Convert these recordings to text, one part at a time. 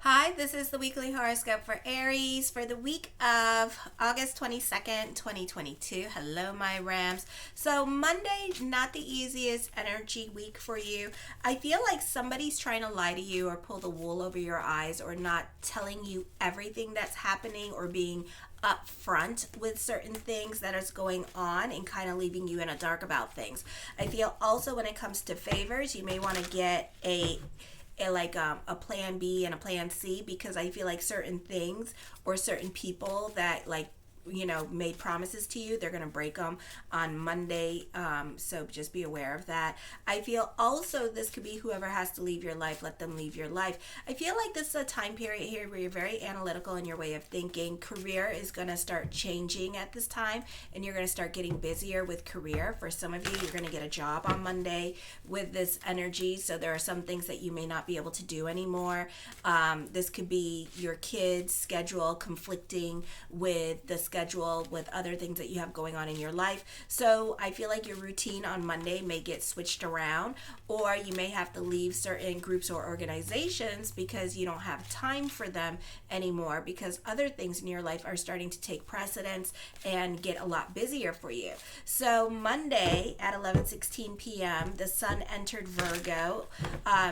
Hi, this is the weekly horoscope for Aries for the week of August 22nd, 2022. Hello, my Rams. So, Monday, not the easiest energy week for you. I feel like somebody's trying to lie to you or pull the wool over your eyes or not telling you everything that's happening or being upfront with certain things that is going on and kind of leaving you in a dark about things. I feel also when it comes to favors, you may want to get a plan B and a plan C, because I feel like certain things or certain people that made promises to you, they're going to break them on Monday. So just be aware of that. I feel also this could be whoever has to leave your life, let them leave your life. I feel like this is a time period here where you're very analytical in your way of thinking. Career is going to start changing at this time, and you're going to start getting busier with career. For some of you, you're going to get a job on Monday with this energy. So there are some things that you may not be able to do anymore. This could be your kids' schedule conflicting with the schedule with other things that you have going on in your life. So I feel like your routine on Monday may get switched around, or you may have to leave certain groups or organizations because you don't have time for them anymore, because other things in your life are starting to take precedence and get a lot busier for you. So Monday at 11:16 p.m. the sun entered Virgo.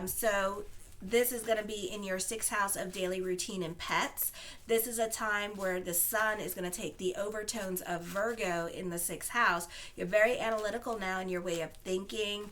So this is going to be in your sixth house of daily routine and pets. This is a time where the sun is going to take the overtones of Virgo in the sixth house. You're very analytical now in your way of thinking.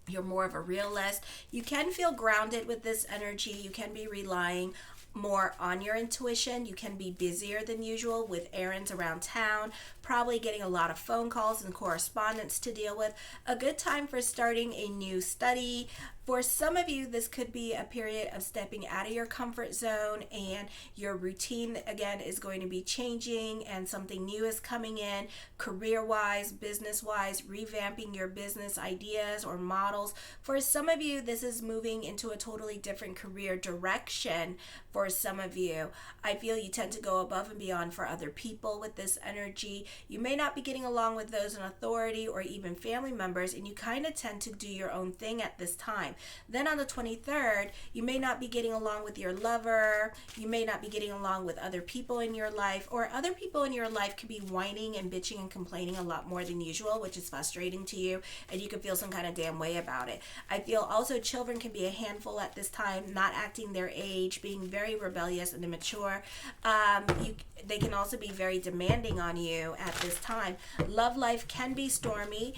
You're more of a realist. You can feel grounded with this energy. You can be relying more on your intuition. You can be busier than usual with errands around town, probably getting a lot of phone calls and correspondence to deal with. A good time for starting a new study. For some of you, this could be a period of stepping out of your comfort zone, and your routine again is going to be changing and something new is coming in, career-wise, business-wise, revamping your business ideas or models. For some of you, this is moving into a totally different career direction. For some of you, I feel you tend to go above and beyond for other people with this energy. You may not be getting along with those in authority or even family members, and you kind of tend to do your own thing at this time. Then on the 23rd, you may not be getting along with your lover. You may not be getting along with other people in your life, or other people in your life could be whining and bitching and complaining a lot more than usual, which is frustrating to you, and you could feel some kind of damn way about it. I feel also children can be a handful at this time, not acting their age, being very rebellious and immature. They can also be very demanding on you at this time. Love life can be stormy.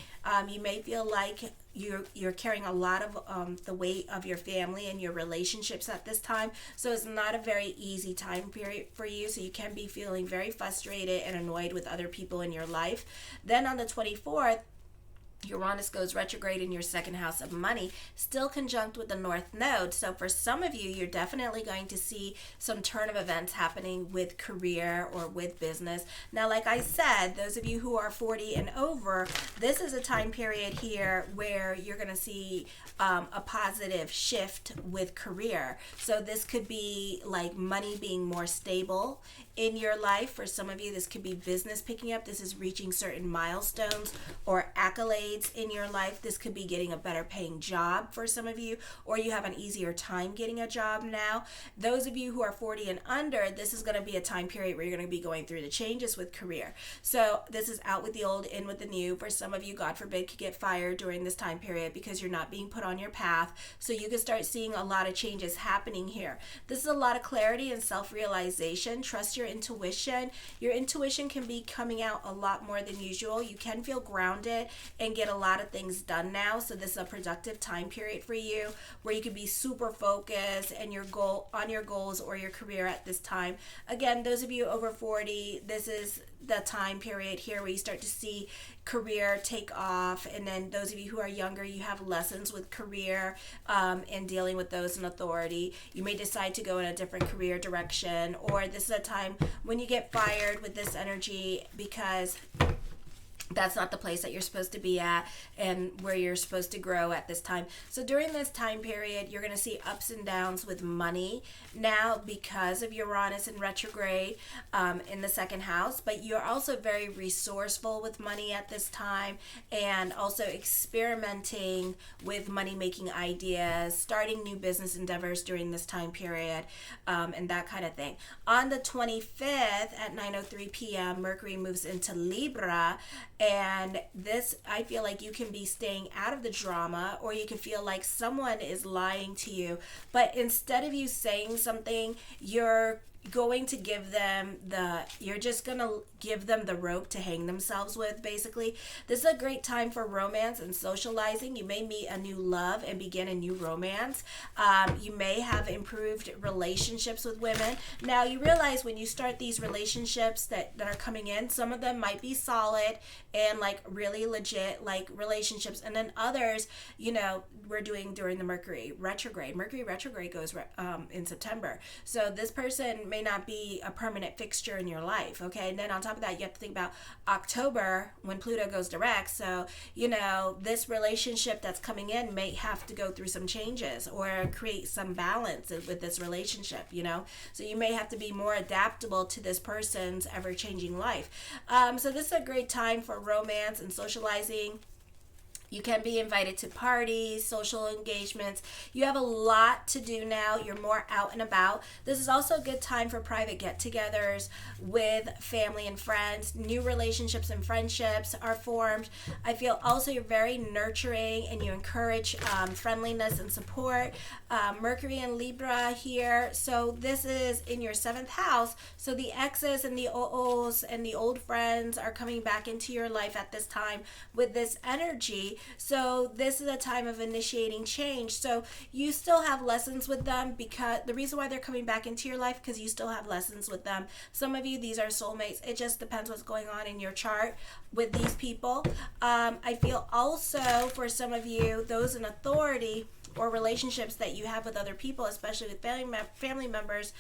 You may feel like you're carrying a lot of the weight of your family and your relationships at this time. So it's not a very easy time period for you. So you can be feeling very frustrated and annoyed with other people in your life. Then on the 24th, Uranus goes retrograde in your second house of money, still conjunct with the North Node. So for some of you, you're definitely going to see some turn of events happening with career or with business. Now, like I said, those of you who are 40 and over, this is a time period here where you're going to see a positive shift with career. So this could be like money being more stable in your life. For some of you, this could be business picking up. This is reaching certain milestones or accolades in your life. This could be getting a better paying job for some of you, or you have an easier time getting a job now. Those of you who are 40 and under, this is going to be a time period where you're going to be going through the changes with career. So this is out with the old, in with the new. For some of you, God forbid, could get fired during this time period because you're not being put on your path. So you can start seeing a lot of changes happening here. This is a lot of clarity and self-realization. Trust your intuition. Your intuition can be coming out a lot more than usual. You can feel grounded and get a lot of things done now. So this is a productive time period for you where you can be super focused and your goals or your career at this time. Again, those of you over 40, this is the time period here where you start to see career take off. And then those of you who are younger, you have lessons with career and dealing with those in authority. You may decide to go in a different career direction, or this is a time when you get fired with this energy because That's not the place that you're supposed to be at and where you're supposed to grow at this time. So during this time period, you're going to see ups and downs with money now because of Uranus in retrograde in the second house. But you're also very resourceful with money at this time, and also experimenting with money making ideas, starting new business endeavors during this time period, and that kind of thing. On the 25th at 9:03 p.m., Mercury moves into Libra. And this, I feel like you can be staying out of the drama, or you can feel like someone is lying to you. But instead of you saying something, you're just gonna give them the rope to hang themselves with, basically. This is a great time for romance and socializing. You may meet a new love and begin a new romance. You may have improved relationships with women. Now, you realize when you start these relationships that are coming in, some of them might be solid and like really legit like relationships, and then others, we're doing during the Mercury retrograde. Mercury retrograde goes in September. So this person may not be a permanent fixture in your life, okay? And then on top of that, you have to think about October when Pluto goes direct. So, this relationship that's coming in may have to go through some changes or create some balance with this relationship, So you may have to be more adaptable to this person's ever-changing life. So this is a great time for romance and socializing. You can be invited to parties, social engagements. You have a lot to do now. You're more out and about. This is also a good time for private get-togethers with family and friends. New relationships and friendships are formed. I feel also you're very nurturing and you encourage friendliness and support. Mercury and Libra here. So this is in your 7th house. So the exes and the OOs and the old friends are coming back into your life at this time with this energy. So this is a time of initiating change. So you still have lessons with them, because the reason why they're coming back into your life, because you still have lessons with them. Some of you, these are soulmates. It just depends what's going on in your chart with these people. I feel also for some of you, those in authority or relationships that you have with other people, especially with family members,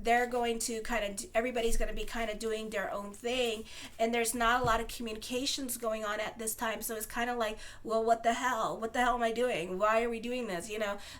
they're going to everybody's going to be kind of doing their own thing, and there's not a lot of communications going on at this time. So it's kind of like, well, what the hell am I doing? Why are we doing this?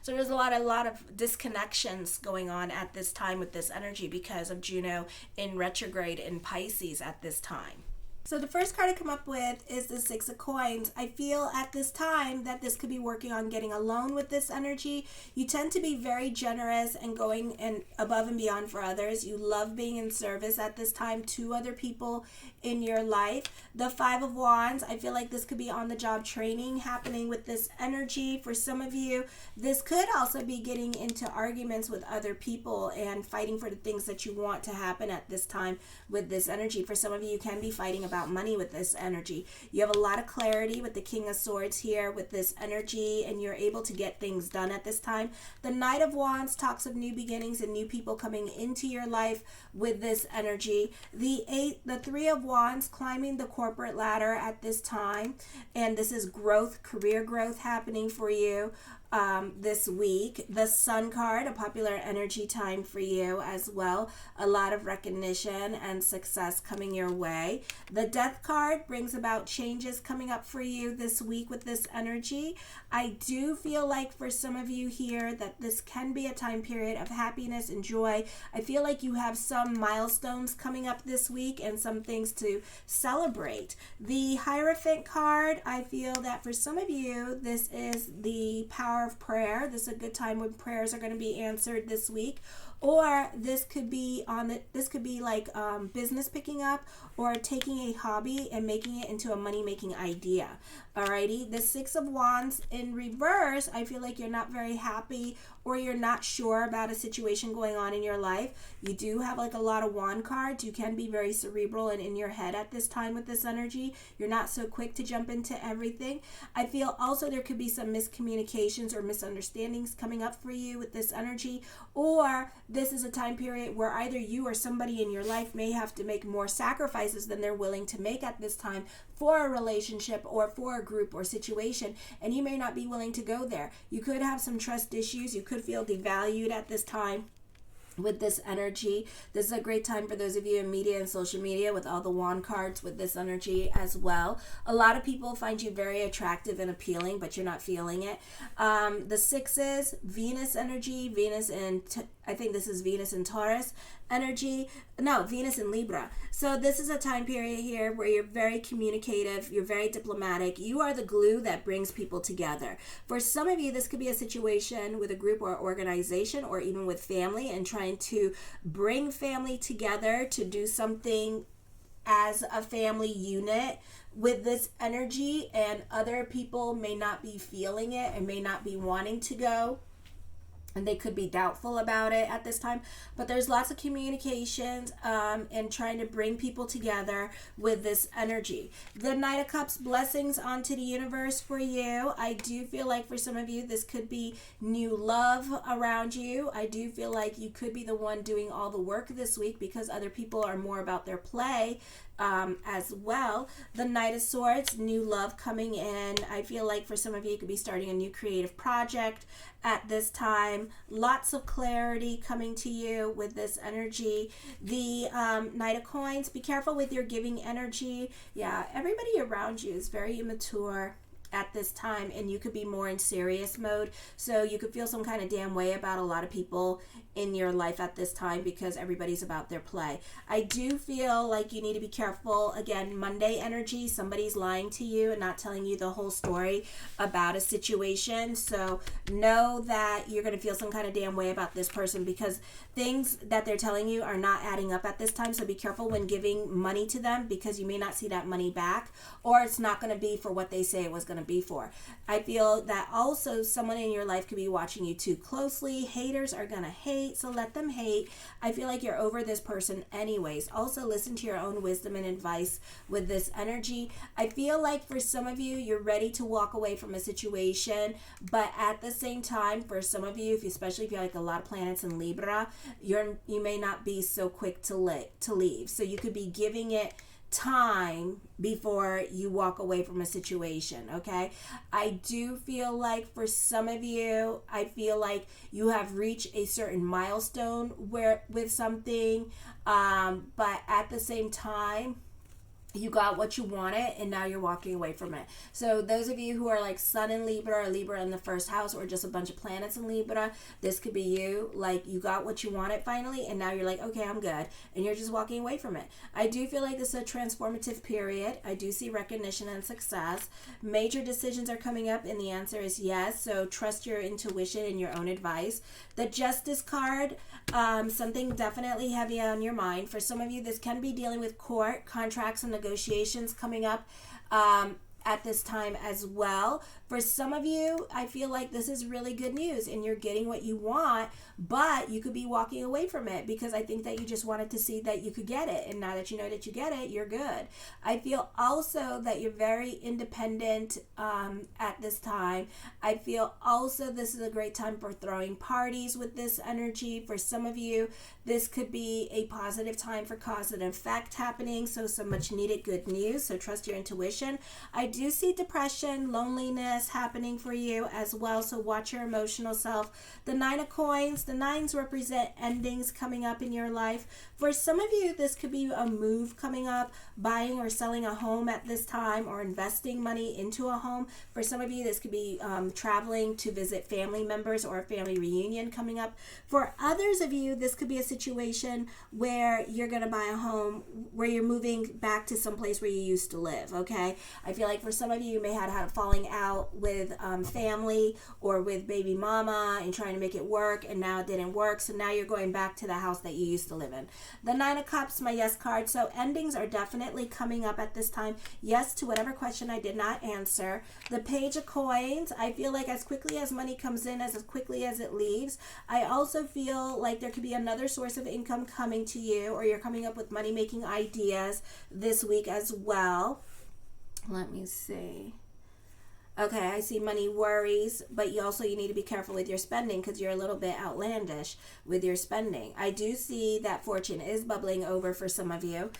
So there's a lot of disconnections going on at this time with this energy because of Juno in retrograde in Pisces at this time. So the first card I come up with is the 6 of Coins. I feel at this time that this could be working on getting a loan with this energy. You tend to be very generous and going above and beyond for others. You love being in service at this time to other people in your life. The 5 of Wands, I feel like this could be on the job training happening with this energy. For some of you, this could also be getting into arguments with other people and fighting for the things that you want to happen at this time with this energy. For some of you, you can be fighting about money with this energy. You have a lot of clarity with the King of Swords here with this energy, and you're able to get things done at this time. The Knight of Wands talks of new beginnings and new people coming into your life with this energy. The 3 of Wands climbing the corporate ladder at this time, and this is growth, career growth happening for you this week. The Sun card, a popular energy time for you as well. A lot of recognition and success coming your way. The Death card brings about changes coming up for you this week with this energy. I do feel like for some of you here that this can be a time period of happiness and joy. I feel like you have some milestones coming up this week and some things to celebrate. The Hierophant card, I feel that for some of you, this is the power of prayer. This is a good time when prayers are going to be answered this week. Or this could be like business picking up, or taking a hobby and making it into a money-making idea. Alrighty, the 6 of Wands in reverse, I feel like you're not very happy, or you're not sure about a situation going on in your life. You do have like a lot of wand cards. You can be very cerebral and in your head at this time with this energy. You're not so quick to jump into everything. I feel also there could be some miscommunications or misunderstandings coming up for you with this energy, or this is a time period where either you or somebody in your life may have to make more sacrifices than they're willing to make at this time for a relationship or for a group or situation, and you may not be willing to go there. You could have some trust issues. You could feel devalued at this time. with this energy. This is a great time for those of you in media and social media with all the wand cards with this energy as well. A lot of people find you very attractive and appealing, but you're not feeling it. The sixes, Venus energy, Venus in, I think this is Venus in Taurus energy. No, Venus in Libra. So this is a time period here where you're very communicative, you're very diplomatic. You are the glue that brings people together. For some of you, this could be a situation with a group or organization or even with family and trying to bring family together to do something as a family unit with this energy, and other people may not be feeling it and may not be wanting to go, and they could be doubtful about it at this time. But there's lots of communications and trying to bring people together with this energy. The Knight of Cups, blessings onto the universe for you. I do feel like for some of you, this could be new love around you. I do feel like you could be the one doing all the work this week because other people are more about their play as well. The Knight of Swords, new love coming in. I feel like for some of you, you could be starting a new creative project at this time. Lots of clarity coming to you with this energy. The Knight of Coins, be careful with your giving energy. Yeah, everybody around you is very immature at this time, and you could be more in serious mode, so you could feel some kind of damn way about a lot of people in your life at this time because everybody's about their play. I do feel like you need to be careful. Again, Monday energy, somebody's lying to you and not telling you the whole story about a situation, so know that you're going to feel some kind of damn way about this person because things that they're telling you are not adding up at this time. So be careful when giving money to them because you may not see that money back, or it's not going to be for what they say it was going to be for. I feel that also someone in your life could be watching you too closely. Haters are going to hate, so let them hate. I feel like you're over this person anyways. Also listen to your own wisdom and advice with this energy. I feel like for some of you, you're ready to walk away from a situation, but at the same time, for some of you, especially if you have like a lot of planets in Libra, you may not be so quick to leave. So you could be giving it time before you walk away from a situation. Okay, I do feel like for some of you, I feel like you have reached a certain milestone with something, but at the same time, you got what you wanted and now you're walking away from it. So those of you who are like Sun in Libra or Libra in the first house or just a bunch of planets in Libra, this could be you. Like you got what you wanted finally and now you're like, okay, I'm good. And you're just walking away from it. I do feel like this is a transformative period. I do see recognition and success. Major decisions are coming up and the answer is yes. So trust your intuition and your own advice. The Justice card, something definitely heavy on your mind. For some of you, this can be dealing with court, contracts, and negotiations coming up at this time as well. For some of you, I feel like this is really good news and you're getting what you want, but you could be walking away from it because I think that you just wanted to see that you could get it. And now that you know that you get it, you're good. I feel also that you're very independent at this time. I feel also this is a great time for throwing parties with this energy. For some of you, this could be a positive time for cause and effect happening. So some much needed good news. So trust your intuition. I do see depression, loneliness happening for you as well. So watch your emotional self. The Nine of Coins, the nines represent endings coming up in your life. For some of you, this could be a move coming up, buying or selling a home at this time or investing money into a home. For some of you, this could be traveling to visit family members or a family reunion coming up. For others of you, this could be a situation where you're going to buy a home, where you're moving back to some place where you used to live, okay? I feel like for some of you, you may have had a falling out with family or with baby mama and trying to make it work, and now it didn't work, so now you're going back to the house that you used to live in. The Nine of Cups, my yes card. So endings are definitely coming up at this time. Yes to whatever question I did not answer. The Page of Coins, I feel like as quickly as money comes in, as quickly as it leaves. I also feel like there could be another source of income coming to you, or you're coming up with money-making ideas this week as well. Let me see. Okay, I see money worries, but you need to be careful with your spending because you're a little bit outlandish with your spending. I do see that fortune is bubbling over for some of you.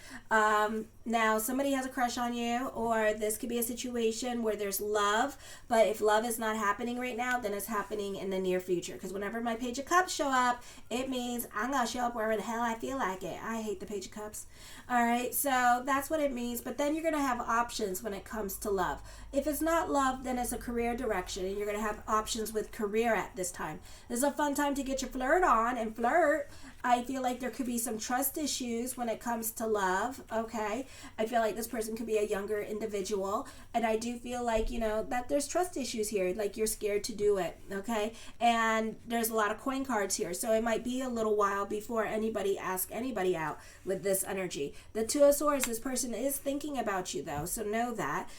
Now, somebody has a crush on you, or this could be a situation where there's love, but if love is not happening right now, then it's happening in the near future. Because whenever my Page of Cups show up, it means I'm going to show up wherever the hell I feel like it. I hate the Page of Cups. All right, so that's what it means. But then you're going to have options when it comes to love. If it's not love, then it's a career direction, and you're going to have options with career at this time. This is a fun time to get your flirt on and flirt. I feel like there could be some trust issues when it comes to love, okay? I feel like this person could be a younger individual, and I do feel like, that there's trust issues here, like you're scared to do it, okay? And there's a lot of coin cards here, so it might be a little while before anybody asks anybody out with this energy. The Two of Swords, this person is thinking about you, though, so know that.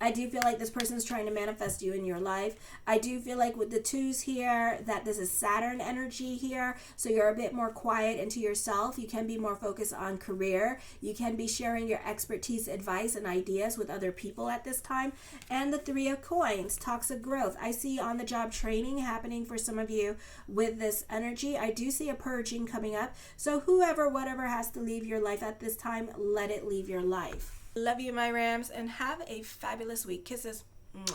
I do feel like this person's trying to manifest you in your life. I do feel like with the twos here that this is Saturn energy here. So you're a bit more quiet into yourself. You can be more focused on career. You can be sharing your expertise, advice, and ideas with other people at this time. And the Three of Coins talks of growth. I see on the job training happening for some of you with this energy. I do see a purging coming up. So whoever, whatever has to leave your life at this time, let it leave your life. Love you, my Rams, and have a fabulous week. Kisses. Mwah.